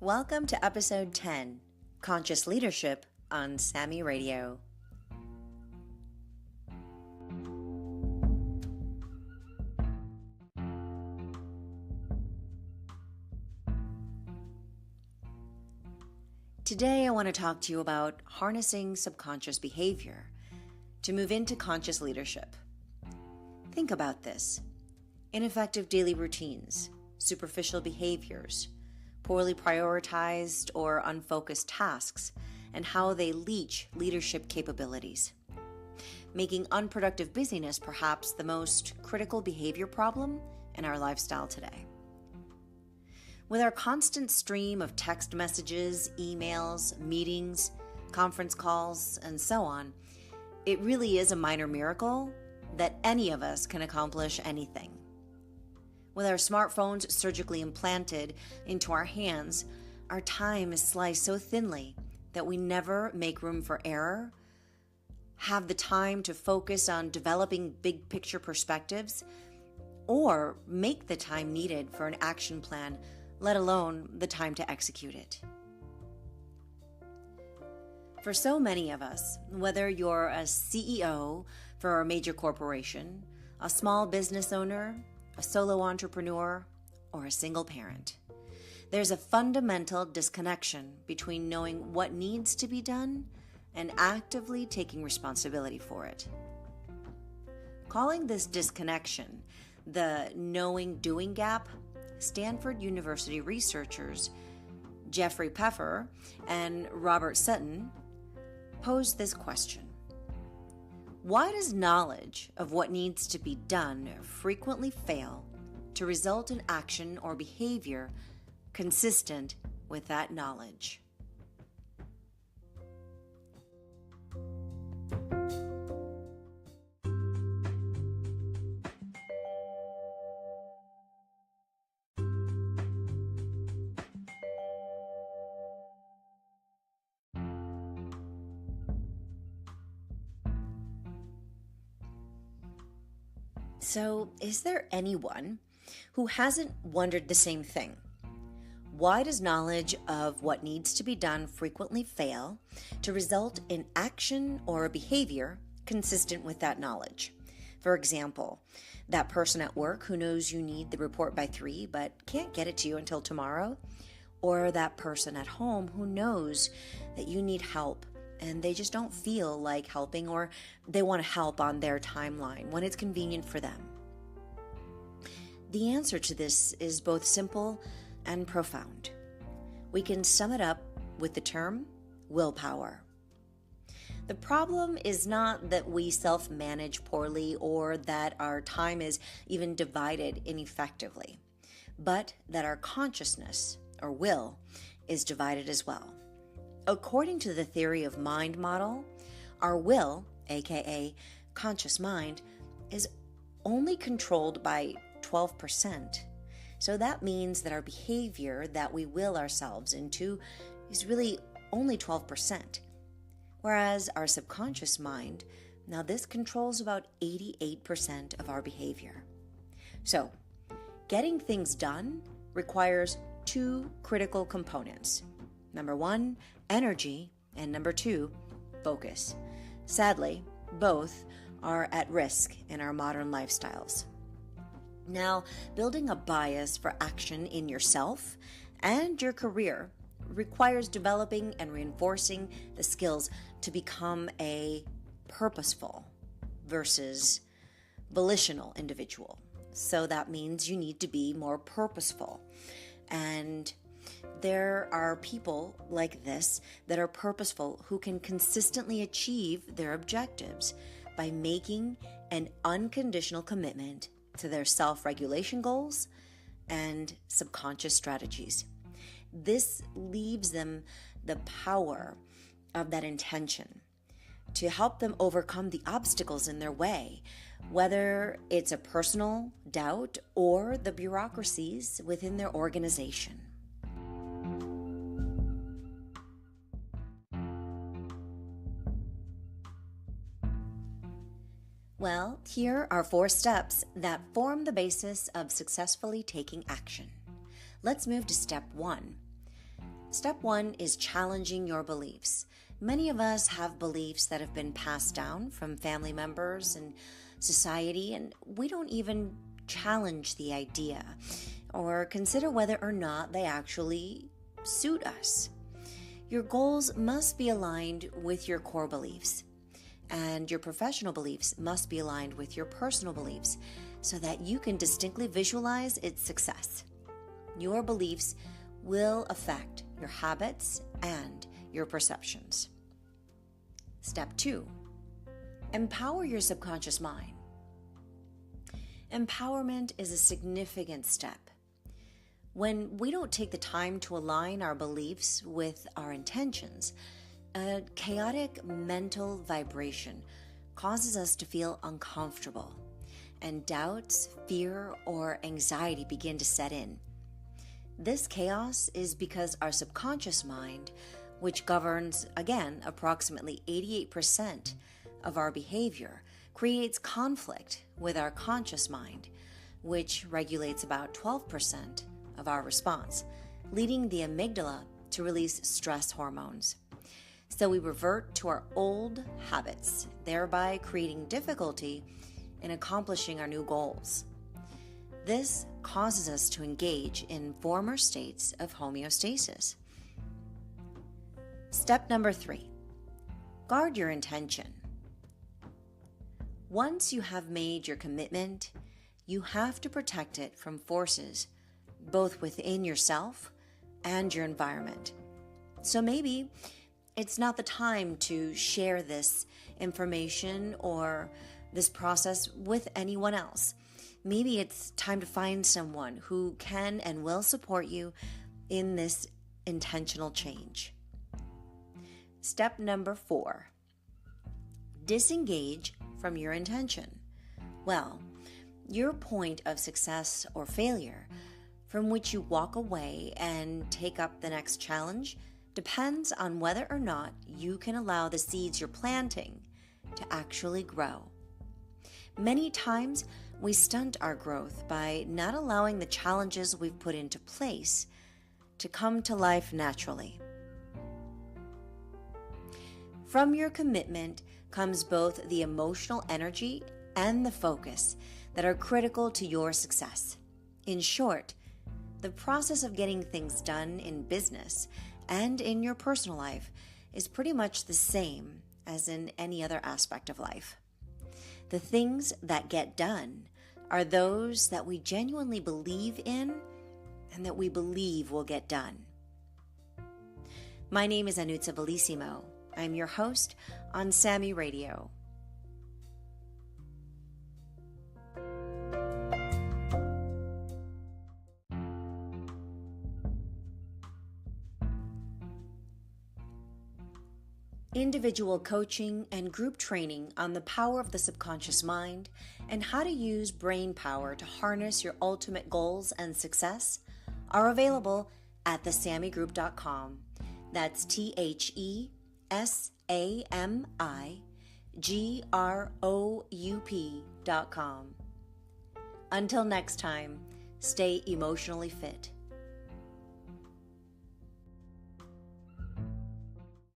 Welcome to episode 10, Conscious Leadership on Sammy Radio. Today I want to talk to you about harnessing subconscious behavior to move into conscious leadership. Think about this. Ineffective daily routines, superficial behaviors, poorly prioritized or unfocused tasks, and how they leech leadership capabilities, making unproductive busyness perhaps the most critical behavior problem in our lifestyle today. With our constant stream of text messages, emails, meetings, conference calls, and so on, it really is a minor miracle that any of us can accomplish anything. With our smartphones surgically implanted into our hands, our time is sliced so thinly that we never make room for error, have the time to focus on developing big picture perspectives, or make the time needed for an action plan, let alone the time to execute it. For so many of us, whether you're a CEO for a major corporation, a small business owner, a solo entrepreneur, or a single parent, there's a fundamental disconnection between knowing what needs to be done and actively taking responsibility for it. Calling this disconnection the knowing-doing gap, Stanford University researchers Jeffrey Pfeffer and Robert Sutton posed this question. Why does knowledge of what needs to be done frequently fail to result in action or behavior consistent with that knowledge? So, is there anyone who hasn't wondered the same thing? Why does knowledge of what needs to be done frequently fail to result in action or a behavior consistent with that knowledge? For example, that person at work who knows you need the report by 3 but can't get it to you until tomorrow, or that person at home who knows that you need help and they just don't feel like helping, or they want to help on their timeline when it's convenient for them. The answer to this is both simple and profound. We can sum it up with the term willpower. The problem is not that we self-manage poorly or that our time is even divided ineffectively, but that our consciousness, or will, is divided as well. According to the theory of mind model, our will, aka conscious mind, is only controlled by 12%. So that means that our behavior that we will ourselves into is really only 12%. Whereas our subconscious mind, now this controls about 88% of our behavior. So, getting things done requires 2 critical components. Number 1, energy, and number 2, focus. Sadly, both are at risk in our modern lifestyles. Now, building a bias for action in yourself and your career requires developing and reinforcing the skills to become a purposeful versus volitional individual. So that means you need to be more purposeful. And there are people like this that are purposeful who can consistently achieve their objectives by making an unconditional commitment to their self-regulation goals and subconscious strategies. This leaves them the power of that intention to help them overcome the obstacles in their way, whether it's a personal doubt or the bureaucracies within their organization. Well, here are 4 steps that form the basis of successfully taking action. Let's move to step 1. Step 1 is challenging your beliefs. Many of us have beliefs that have been passed down from family members and society, and we don't even challenge the idea or consider whether or not they actually suit us. Your goals must be aligned with your core beliefs, and your professional beliefs must be aligned with your personal beliefs so that you can distinctly visualize its success. Your beliefs will affect your habits and your perceptions. Step 2, empower your subconscious mind. Empowerment is a significant step. When we don't take the time to align our beliefs with our intentions, a chaotic mental vibration causes us to feel uncomfortable, and doubts, fear, or anxiety begin to set in. This chaos is because our subconscious mind, which governs, again, approximately 88% of our behavior, creates conflict with our conscious mind, which regulates about 12% of our response, leading the amygdala to release stress hormones. So we revert to our old habits, thereby creating difficulty in accomplishing our new goals. This causes us to engage in former states of homeostasis. Step number 3, guard your intention. Once you have made your commitment, you have to protect it from forces both within yourself and your environment. So maybe it's not the time to share this information or this process with anyone else. Maybe it's time to find someone who can and will support you in this intentional change. Step number 4, disengage from your intention. Well, your point of success or failure from which you walk away and take up the next challenge depends on whether or not you can allow the seeds you're planting to actually grow. Many times, we stunt our growth by not allowing the challenges we've put into place to come to life naturally. From your commitment comes both the emotional energy and the focus that are critical to your success. In short, the process of getting things done in business and in your personal life is pretty much the same as in any other aspect of life. The things that get done are those that we genuinely believe in and that we believe will get done. My name is Anutsa Bellissimo. I'm your host on Sammy Radio. Individual coaching and group training on the power of the subconscious mind and how to use brain power to harness your ultimate goals and success are available at thesammygroup.com. That's TheSammyGroup.com. Until next time, stay emotionally fit.